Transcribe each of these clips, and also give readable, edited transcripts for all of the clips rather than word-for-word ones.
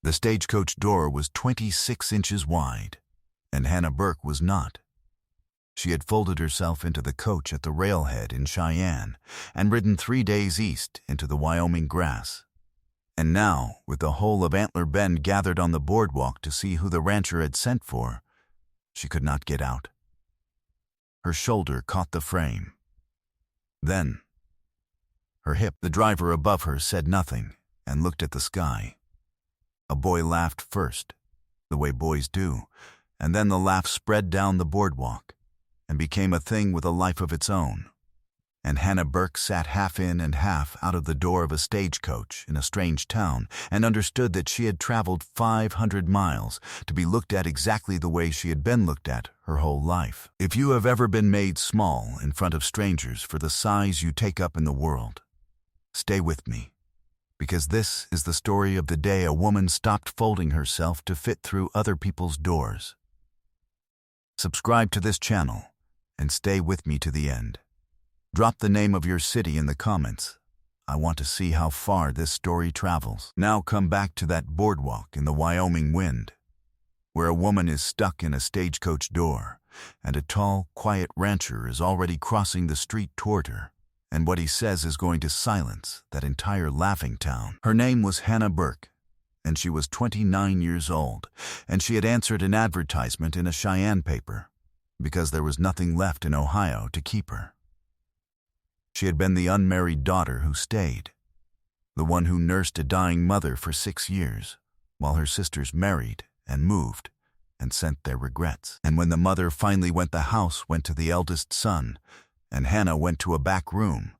The stagecoach door was 26 inches wide, and Hannah Burke was not. She had folded herself into the coach at the railhead in Cheyenne and ridden 3 days east into the Wyoming grass. And now, with the whole of Antler Bend gathered on the boardwalk to see who the rancher had sent for, she could not get out. Her shoulder caught the frame. Then, her hip. The driver above her said nothing and looked at the sky. A boy laughed first, the way boys do, and then the laugh spread down the boardwalk and became a thing with a life of its own. And Hannah Burke sat half in and half out of the door of a stagecoach in a strange town and understood that she had traveled 500 miles to be looked at exactly the way she had been looked at her whole life. If you have ever been made small in front of strangers for the size you take up in the world, stay with me, because this is the story of the day a woman stopped folding herself to fit through other people's doors. Subscribe to this channel and stay with me to the end. Drop the name of your city in the comments. I want to see how far this story travels. Now come back to that boardwalk in the Wyoming wind, where a woman is stuck in a stagecoach door, and a tall, quiet rancher is already crossing the street toward her, and what he says is going to silence that entire laughing town. Her name was Hannah Burke, and she was 29 years old, and she had answered an advertisement in a Cheyenne paper, because there was nothing left in Ohio to keep her. She had been the unmarried daughter who stayed, the one who nursed a dying mother for 6 years, while her sisters married and moved and sent their regrets. And when the mother finally went, the house went to the eldest son, and Hannah went to a back room,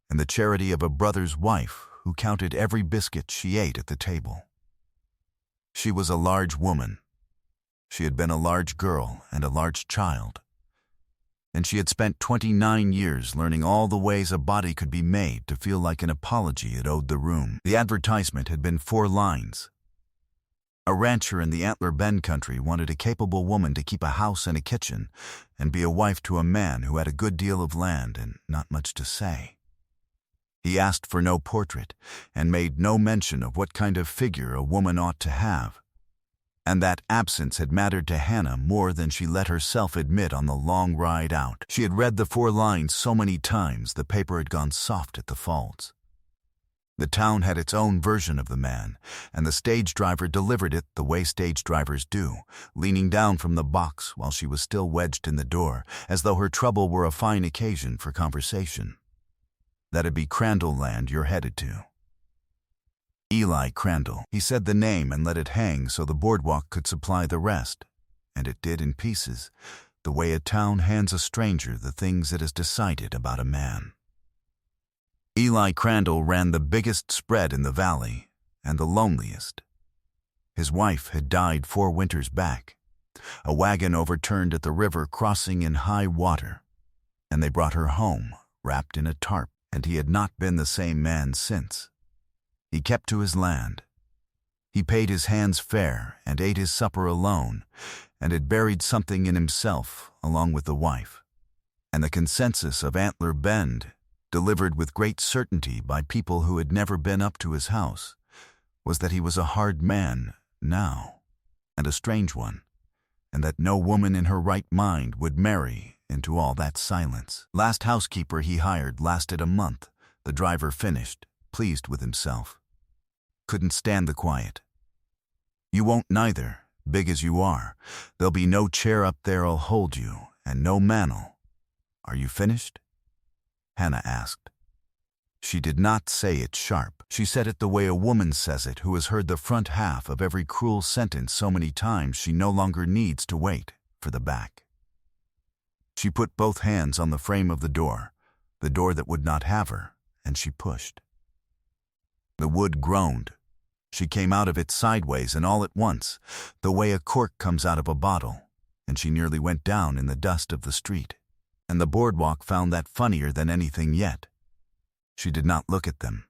and the charity of a brother's wife who counted every biscuit she ate at the table. She was a large woman. She had been a large girl and a large child. And she had spent 29 years learning all the ways a body could be made to feel like an apology it owed the room. The advertisement had been 4 lines. A rancher in the Antler Bend country wanted a capable woman to keep a house and a kitchen and be a wife to a man who had a good deal of land and not much to say. He asked for no portrait and made no mention of what kind of figure a woman ought to have. And that absence had mattered to Hannah more than she let herself admit on the long ride out. She had read the 4 lines so many times the paper had gone soft at the folds. The town had its own version of the man, and the stage driver delivered it the way stage drivers do, leaning down from the box while she was still wedged in the door, as though her trouble were a fine occasion for conversation. That'd be Crandall land you're headed to. Eli Crandall. He said the name and let it hang so the boardwalk could supply the rest, and it did in pieces, the way a town hands a stranger the things it has decided about a man. Eli Crandall ran the biggest spread in the valley, and the loneliest. His wife had died 4 winters back. A wagon overturned at the river crossing in high water, and they brought her home, wrapped in a tarp, and he had not been the same man since. He kept to his land. He paid his hands fair and ate his supper alone, and had buried something in himself along with the wife. And the consensus of Antler Bend, delivered with great certainty by people who had never been up to his house, was that he was a hard man now, and a strange one, and that no woman in her right mind would marry into all that silence. Last housekeeper he hired lasted a month. The driver finished, pleased with himself. Couldn't stand the quiet. You won't neither, big as you are. There'll be no chair up there'll hold you, and no man'll. Are you finished? Hannah asked. She did not say it sharp. She said it the way a woman says it who has heard the front half of every cruel sentence so many times she no longer needs to wait for the back. She put both hands on the frame of the door that would not have her, and she pushed. The wood groaned. She came out of it sideways and all at once, the way a cork comes out of a bottle, and she nearly went down in the dust of the street. And the boardwalk found that funnier than anything yet. She did not look at them.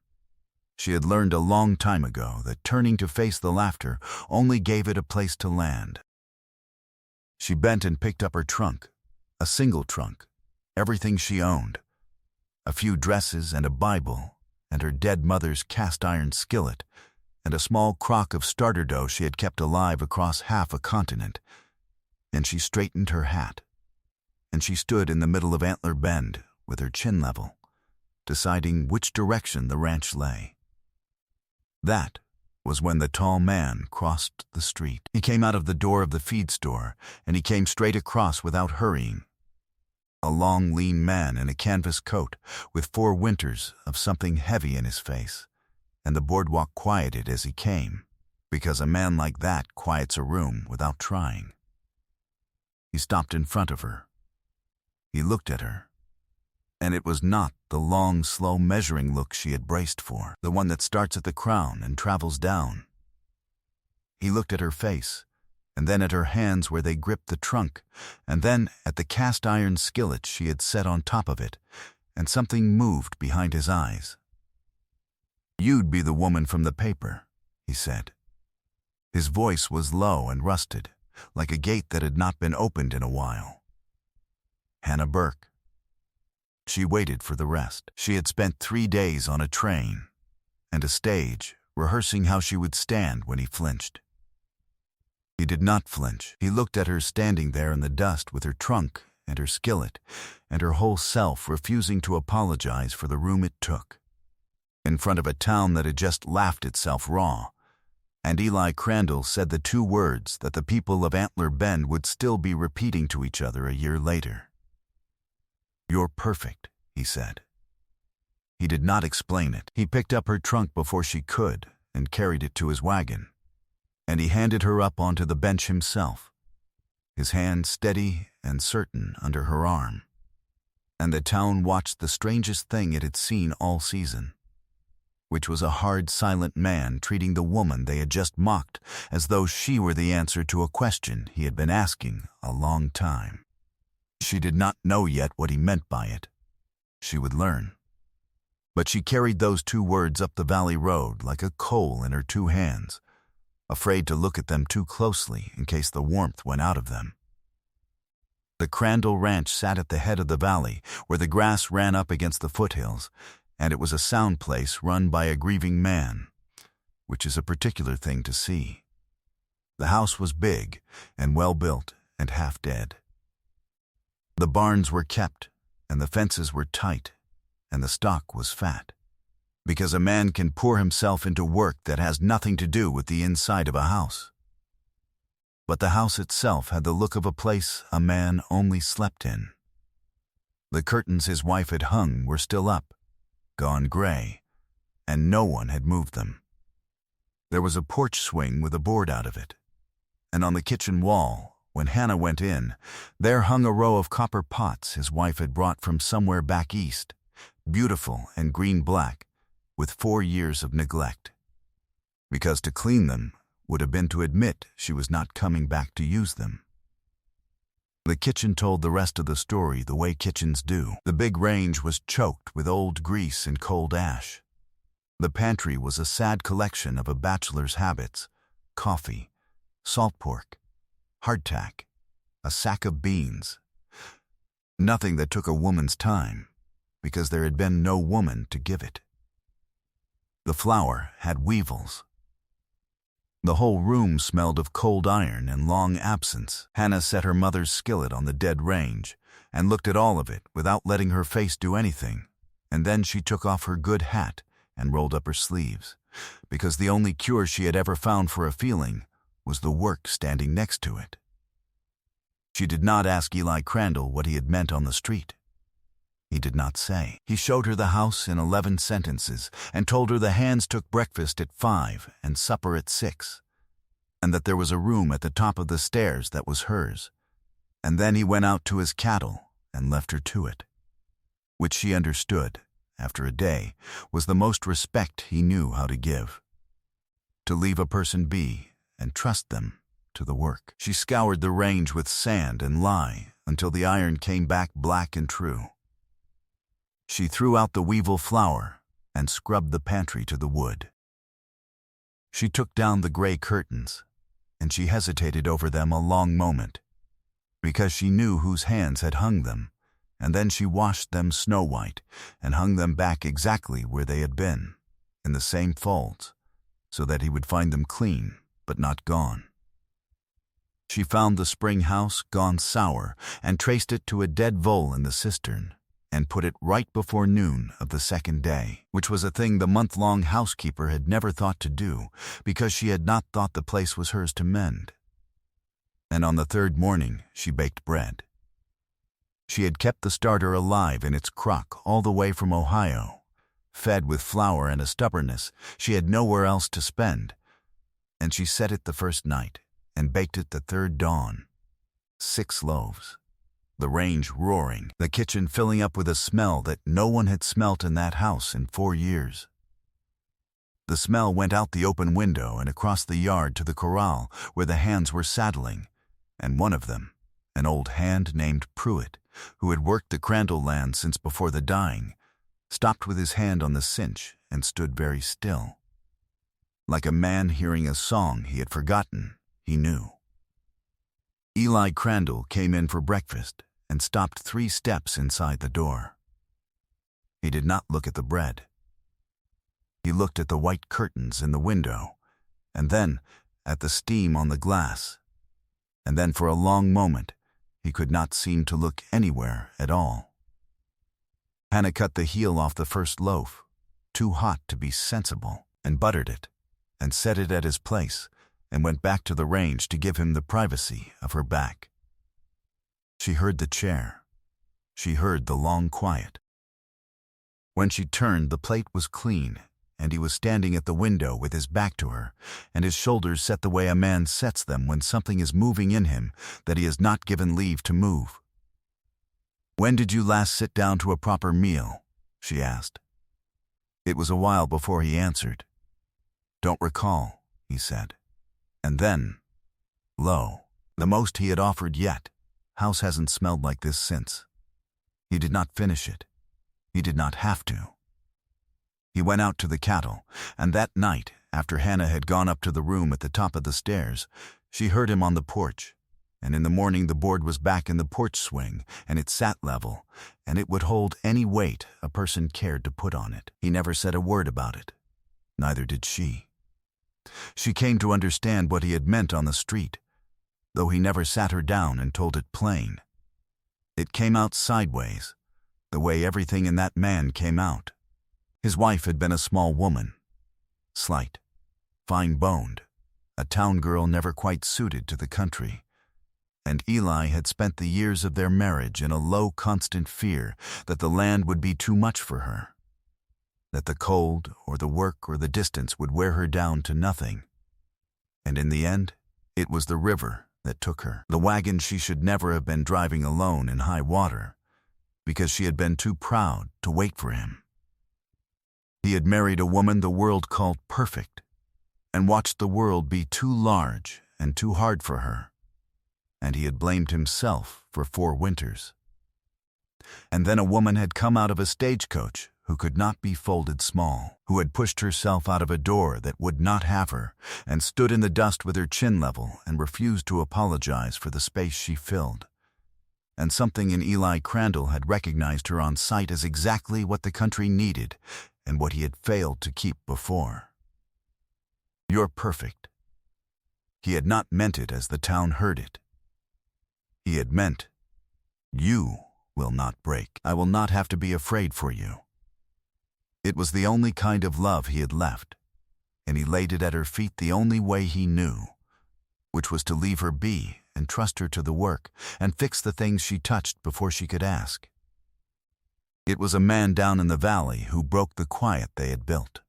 She had learned a long time ago that turning to face the laughter only gave it a place to land. She bent and picked up her trunk, a single trunk, everything she owned, a few dresses and a Bible, and her dead mother's cast-iron skillet, and a small crock of starter dough she had kept alive across half a continent. And she straightened her hat, and she stood in the middle of Antler Bend with her chin level, deciding which direction the ranch lay. That was when the tall man crossed the street. He came out of the door of the feed store, and he came straight across without hurrying. A long, lean man in a canvas coat with 4 winters of something heavy in his face, and the boardwalk quieted as he came, because a man like that quiets a room without trying. He stopped in front of her. He looked at her, and it was not the long, slow measuring look she had braced for, the one that starts at the crown and travels down. He looked at her face, and then at her hands where they gripped the trunk, and then at the cast-iron skillet she had set on top of it, and something moved behind his eyes. "You'd be the woman from the paper," he said. His voice was low and rusted, like a gate that had not been opened in a while. Hannah Burke. She waited for the rest. She had spent 3 days on a train and a stage, rehearsing how she would stand when he flinched. He did not flinch. He looked at her standing there in the dust with her trunk and her skillet, and her whole self refusing to apologize for the room it took, in front of a town that had just laughed itself raw. And Eli Crandall said the 2 words that the people of Antler Bend would still be repeating to each other a year later. "You're perfect," he said. He did not explain it. He picked up her trunk before she could and carried it to his wagon, and he handed her up onto the bench himself, his hand steady and certain under her arm. And the town watched the strangest thing it had seen all season, which was a hard, silent man treating the woman they had just mocked as though she were the answer to a question he had been asking a long time. She did not know yet what he meant by it. She would learn. But she carried those 2 words up the valley road like a coal in her 2 hands, afraid to look at them too closely in case the warmth went out of them. The Crandall Ranch sat at the head of the valley, where the grass ran up against the foothills, and it was a sound place run by a grieving man, which is a particular thing to see. The house was big and well-built and half-dead. The barns were kept, and the fences were tight, and the stock was fat, because a man can pour himself into work that has nothing to do with the inside of a house. But the house itself had the look of a place a man only slept in. The curtains his wife had hung were still up, gone gray, and no one had moved them. There was a porch swing with a board out of it, and on the kitchen wall, when Hannah went in, there hung a row of copper pots his wife had brought from somewhere back east, beautiful and green-black, with 4 years of neglect. Because to clean them would have been to admit she was not coming back to use them. The kitchen told the rest of the story the way kitchens do. The big range was choked with old grease and cold ash. The pantry was a sad collection of a bachelor's habits: coffee, salt pork, hardtack, a sack of beans. Nothing that took a woman's time, because there had been no woman to give it. The flour had weevils. The whole room smelled of cold iron and long absence. Hannah set her mother's skillet on the dead range and looked at all of it without letting her face do anything, and then she took off her good hat and rolled up her sleeves, because the only cure she had ever found for a feeling was the work standing next to it. She did not ask Eli Crandall what he had meant on the street. He did not say. He showed her the house in 11 sentences and told her the hands took breakfast at 5 and supper at 6, and that there was a room at the top of the stairs that was hers. And then he went out to his cattle and left her to it, which she understood, after a day, was the most respect he knew how to give. To leave a person be and trust them to the work. She scoured the range with sand and lye until the iron came back black and true. She threw out the weevil flour and scrubbed the pantry to the wood. She took down the gray curtains, and she hesitated over them a long moment, because she knew whose hands had hung them, and then she washed them snow-white and hung them back exactly where they had been, in the same folds, so that he would find them clean, but not gone. She found the spring house gone sour and traced it to a dead vole in the cistern, and put it right before noon of the second day, which was a thing the month-long housekeeper had never thought to do, because she had not thought the place was hers to mend. And on the third morning she baked bread. She had kept the starter alive in its crock all the way from Ohio, fed with flour and a stubbornness she had nowhere else to spend, and she set it the first night and baked it the third dawn. 6 loaves. The range roaring, the kitchen filling up with a smell that no one had smelt in that house in 4 years. The smell went out the open window and across the yard to the corral where the hands were saddling, and one of them, an old hand named Pruitt, who had worked the Crandall land since before the dying, stopped with his hand on the cinch and stood very still. Like a man hearing a song he had forgotten, he knew. Eli Crandall came in for breakfast and stopped 3 steps inside the door. He did not look at the bread. He looked at the white curtains in the window, and then at the steam on the glass, and then for a long moment he could not seem to look anywhere at all. Hannah cut the heel off the first loaf, too hot to be sensible, and buttered it, and set it at his place, and went back to the range to give him the privacy of her back. She heard the chair. She heard the long quiet. When she turned, the plate was clean, and he was standing at the window with his back to her, and his shoulders set the way a man sets them when something is moving in him that he has not given leave to move. "When did you last sit down to a proper meal?" she asked. It was a while before he answered. "Don't recall," he said. And then, lo, the most he had offered yet. House hasn't smelled like this since. He did not finish it. He did not have to. He went out to the cattle, and that night, after Hannah had gone up to the room at the top of the stairs, she heard him on the porch, and in the morning the board was back in the porch swing, and it sat level, and it would hold any weight a person cared to put on it. He never said a word about it. Neither did she. She came to understand what he had meant on the street, though he never sat her down and told it plain. It came out sideways, the way everything in that man came out. His wife had been a small woman, slight, fine-boned, a town girl never quite suited to the country, and Eli had spent the years of their marriage in a low, constant fear that the land would be too much for her, that the cold or the work or the distance would wear her down to nothing. And in the end, it was the river that took her, the wagon she should never have been driving alone in high water, because she had been too proud to wait for him. He had married a woman the world called perfect, and watched the world be too large and too hard for her, and he had blamed himself for 4 winters. And then a woman had come out of a stagecoach who could not be folded small, who had pushed herself out of a door that would not have her, and stood in the dust with her chin level and refused to apologize for the space she filled. And something in Eli Crandall had recognized her on sight as exactly what the country needed and what he had failed to keep before. "You're perfect." He had not meant it as the town heard it. He had meant, "You will not break. I will not have to be afraid for you." It was the only kind of love he had left, and he laid it at her feet the only way he knew, which was to leave her be and trust her to the work and fix the things she touched before she could ask. It was a man down in the valley who broke the quiet they had built.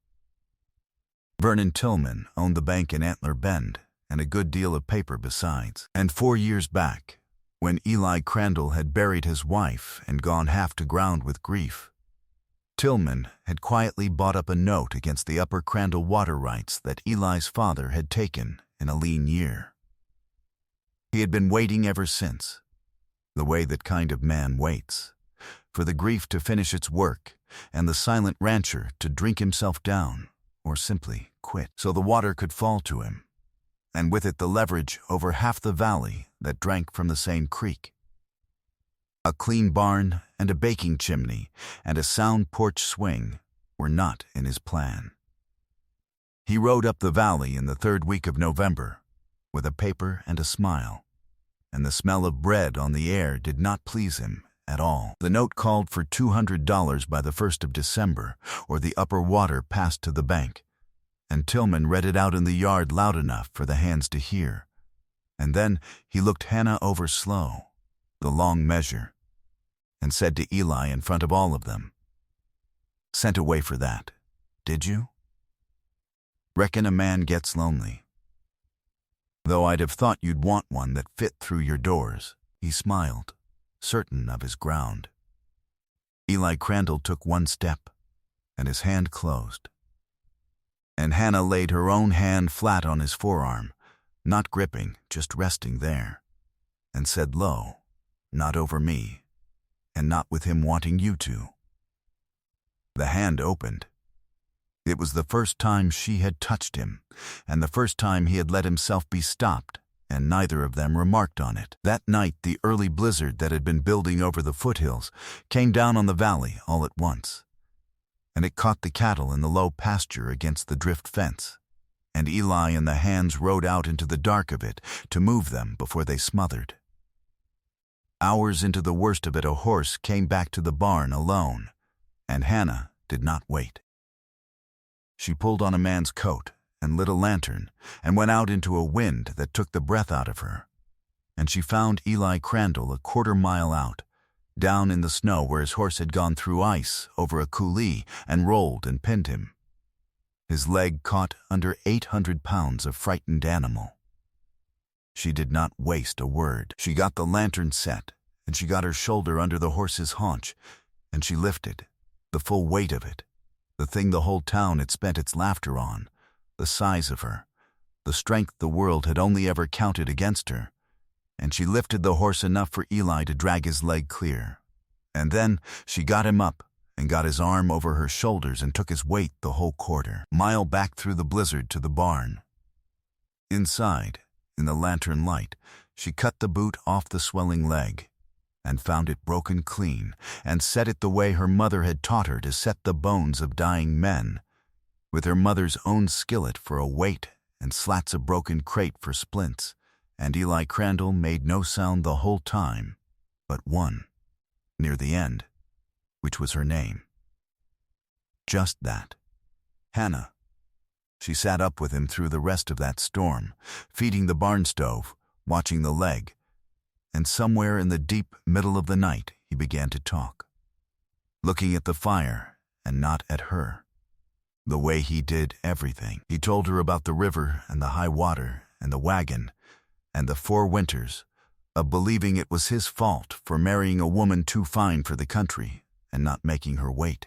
Vernon Tillman owned the bank in Antler Bend and a good deal of paper besides. And 4 years back, when Eli Crandall had buried his wife and gone half to ground with grief, Tillman had quietly bought up a note against the Upper Crandall water rights that Eli's father had taken in a lean year. He had been waiting ever since, the way that kind of man waits, for the grief to finish its work and the silent rancher to drink himself down or simply quit, so the water could fall to him, and with it the leverage over half the valley that drank from the same creek. A clean barn and a baking chimney and a sound porch swing were not in his plan. He rode up the valley in the third week of November, with a paper and a smile, and the smell of bread on the air did not please him at all. The note called for $200 by the 1st of December, or the upper water passed to the bank, and Tillman read it out in the yard loud enough for the hands to hear. And then he looked Hannah over slow, the long measure, and said to Eli in front of all of them, "Sent away for that, did you? Reckon a man gets lonely. Though I'd have thought you'd want one that fit through your doors." He smiled, certain of his ground. Eli Crandall took one step, and his hand closed. And Hannah laid her own hand flat on his forearm, not gripping, just resting there, and said low, "Not over me, and not with him wanting you to." The hand opened. It was the first time she had touched him, and the first time he had let himself be stopped, and neither of them remarked on it. That night, the early blizzard that had been building over the foothills came down on the valley all at once, and it caught the cattle in the low pasture against the drift fence, and Eli and the hands rode out into the dark of it to move them before they smothered. Hours into the worst of it, a horse came back to the barn alone, and Hannah did not wait. She pulled on a man's coat and lit a lantern and went out into a wind that took the breath out of her, and she found Eli Crandall a quarter-mile out, down in the snow where his horse had gone through ice over a coulee and rolled and pinned him. His leg caught under 800 pounds of frightened animal. She did not waste a word. She got the lantern set, and she got her shoulder under the horse's haunch, and she lifted, the full weight of it, the thing the whole town had spent its laughter on, the size of her, the strength the world had only ever counted against her, and she lifted the horse enough for Eli to drag his leg clear. And then she got him up and got his arm over her shoulders and took his weight the whole quarter-mile back through the blizzard to the barn. Inside, in the lantern light, she cut the boot off the swelling leg, and found it broken clean, and set it the way her mother had taught her to set the bones of dying men, with her mother's own skillet for a weight and slats of broken crate for splints, and Eli Crandall made no sound the whole time, but one, near the end, which was her name. Just that. Hannah. She sat up with him through the rest of that storm, feeding the barn stove, watching the leg, and somewhere in the deep middle of the night he began to talk, looking at the fire and not at her, the way he did everything. He told her about the river and the high water and the wagon and the 4 winters, of believing it was his fault for marrying a woman too fine for the country and not making her wait.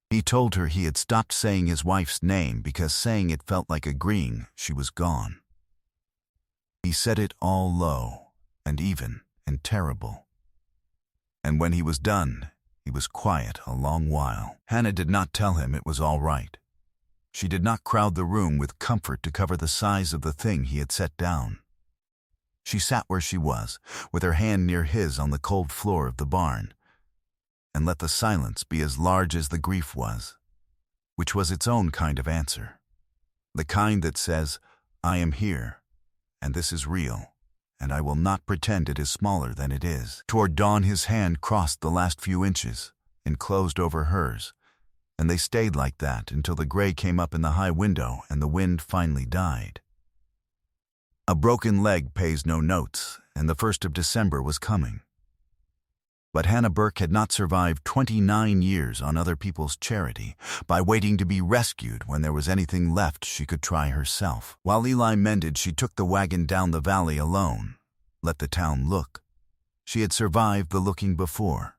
He told her he had stopped saying his wife's name because saying it felt like agreeing she was gone. He said it all low and even and terrible. And when he was done, he was quiet a long while. Hannah did not tell him it was all right. She did not crowd the room with comfort to cover the size of the thing he had set down. She sat where she was, with her hand near his on the cold floor of the barn, and let the silence be as large as the grief was, which was its own kind of answer, the kind that says, "I am here, and this is real, and I will not pretend it is smaller than it is." Toward dawn his hand crossed the last few inches and closed over hers, and they stayed like that until the gray came up in the high window and the wind finally died. A broken leg pays no notes, and the 1st of December was coming. But Hannah Burke had not survived 29 years on other people's charity by waiting to be rescued when there was anything left she could try herself. While Eli mended, she took the wagon down the valley alone, let the town look. She had survived the looking before,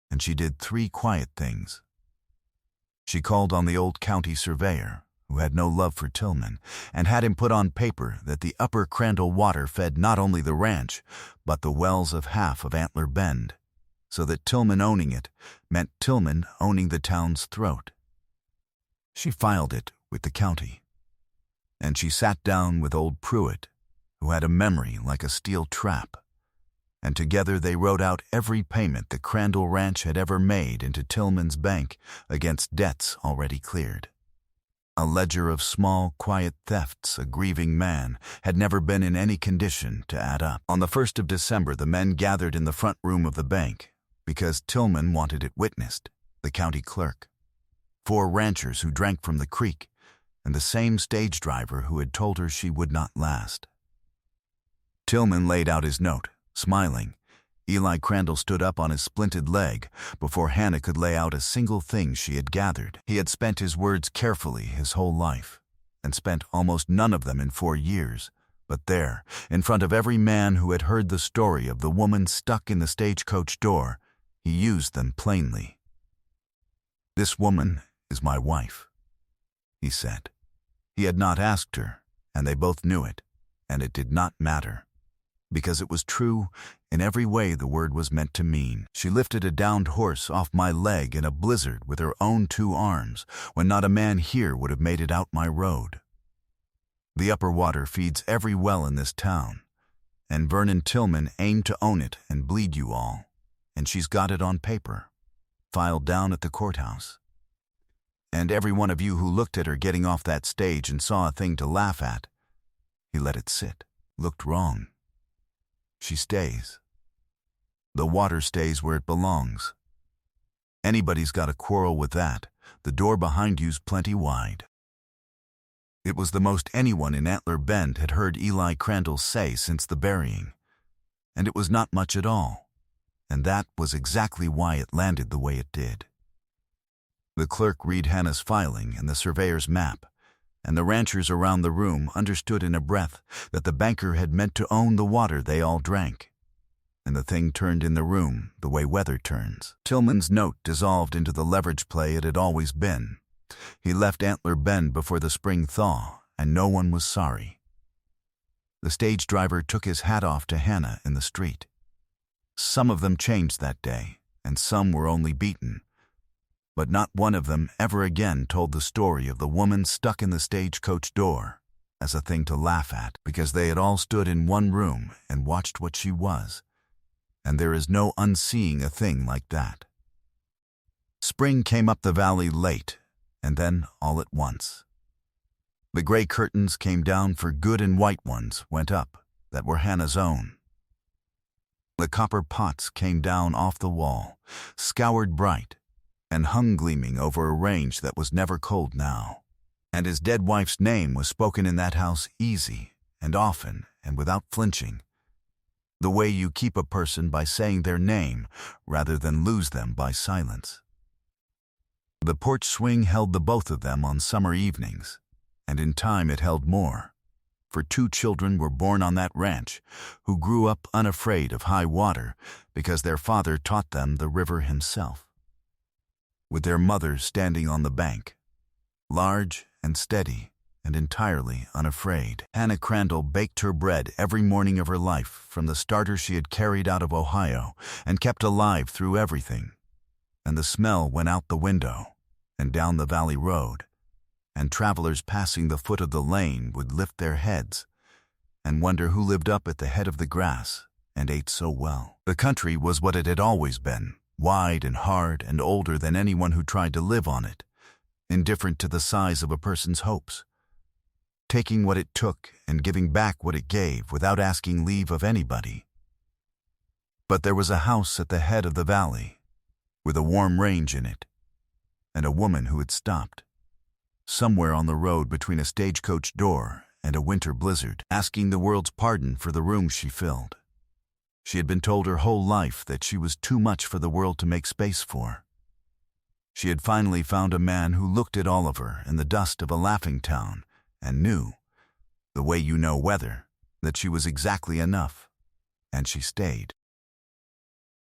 and she did 3 quiet things. She called on the old county surveyor, who had no love for Tillman, and had him put on paper that the upper Crandall water fed not only the ranch, but the wells of half of Antler Bend, so that Tillman owning it meant Tillman owning the town's throat. She filed it with the county, and she sat down with old Pruitt, who had a memory like a steel trap, and together they wrote out every payment the Crandall Ranch had ever made into Tillman's bank against debts already cleared. A ledger of small, quiet thefts a grieving man had never been in any condition to add up. On the 1st of December, the men gathered in the front room of the bank because Tillman wanted it witnessed, the county clerk, 4 ranchers who drank from the creek, and the same stage driver who had told her she would not last. Tillman laid out his note, smiling. Eli Crandall stood up on his splinted leg before Hannah could lay out a single thing she had gathered. He had spent his words carefully his whole life, and spent almost none of them in 4 years. But there, in front of every man who had heard the story of the woman stuck in the stagecoach door, he used them plainly. "This woman is my wife," he said. He had not asked her, and they both knew it, and it did not matter, because it was true in every way the word was meant to mean. She lifted a downed horse off my leg in a blizzard with her own 2 arms, when not a man here would have made it out my road. The upper water feeds every well in this town, and Vernon Tillman aimed to own it and bleed you all, and she's got it on paper, filed down at the courthouse. And every one of you who looked at her getting off that stage and saw a thing to laugh at, he let it sit, looked wrong. She stays. The water stays where it belongs. Anybody's got a quarrel with that. The door behind you's plenty wide. It was the most anyone in Antler Bend had heard Eli Crandall say since the burying, and it was not much at all, and that was exactly why it landed the way it did. The clerk read Hannah's filing and the surveyor's map, and the ranchers around the room understood in a breath that the banker had meant to own the water they all drank. And the thing turned in the room the way weather turns. Tillman's note dissolved into the leverage play it had always been. He left Antler Bend before the spring thaw, and no one was sorry. The stage driver took his hat off to Hannah in the street. Some of them changed that day, and some were only beaten. But not one of them ever again told the story of the woman stuck in the stagecoach door as a thing to laugh at, because they had all stood in one room and watched what she was, and there is no unseeing a thing like that. Spring came up the valley late, and then all at once. The gray curtains came down for good, and white ones went up that were Hannah's own. The copper pots came down off the wall, scoured bright, and hung gleaming over a range that was never cold now. And his dead wife's name was spoken in that house easy and often and without flinching, the way you keep a person by saying their name rather than lose them by silence. The porch swing held the both of them on summer evenings, and in time it held more, for 2 children were born on that ranch who grew up unafraid of high water because their father taught them the river himself. With their mother standing on the bank, large and steady and entirely unafraid. Hannah Crandall baked her bread every morning of her life from the starter she had carried out of Ohio and kept alive through everything, and the smell went out the window and down the valley road, and travelers passing the foot of the lane would lift their heads and wonder who lived up at the head of the grass and ate so well. The country was what it had always been, wide and hard and older than anyone who tried to live on it, indifferent to the size of a person's hopes, taking what it took and giving back what it gave without asking leave of anybody. But there was a house at the head of the valley, with a warm range in it, and a woman who had stopped, somewhere on the road between a stagecoach door and a winter blizzard, asking the world's pardon for the room she filled. She had been told her whole life that she was too much for the world to make space for. She had finally found a man who looked at all of her in the dust of a laughing town and knew, the way you know weather, that she was exactly enough, and she stayed.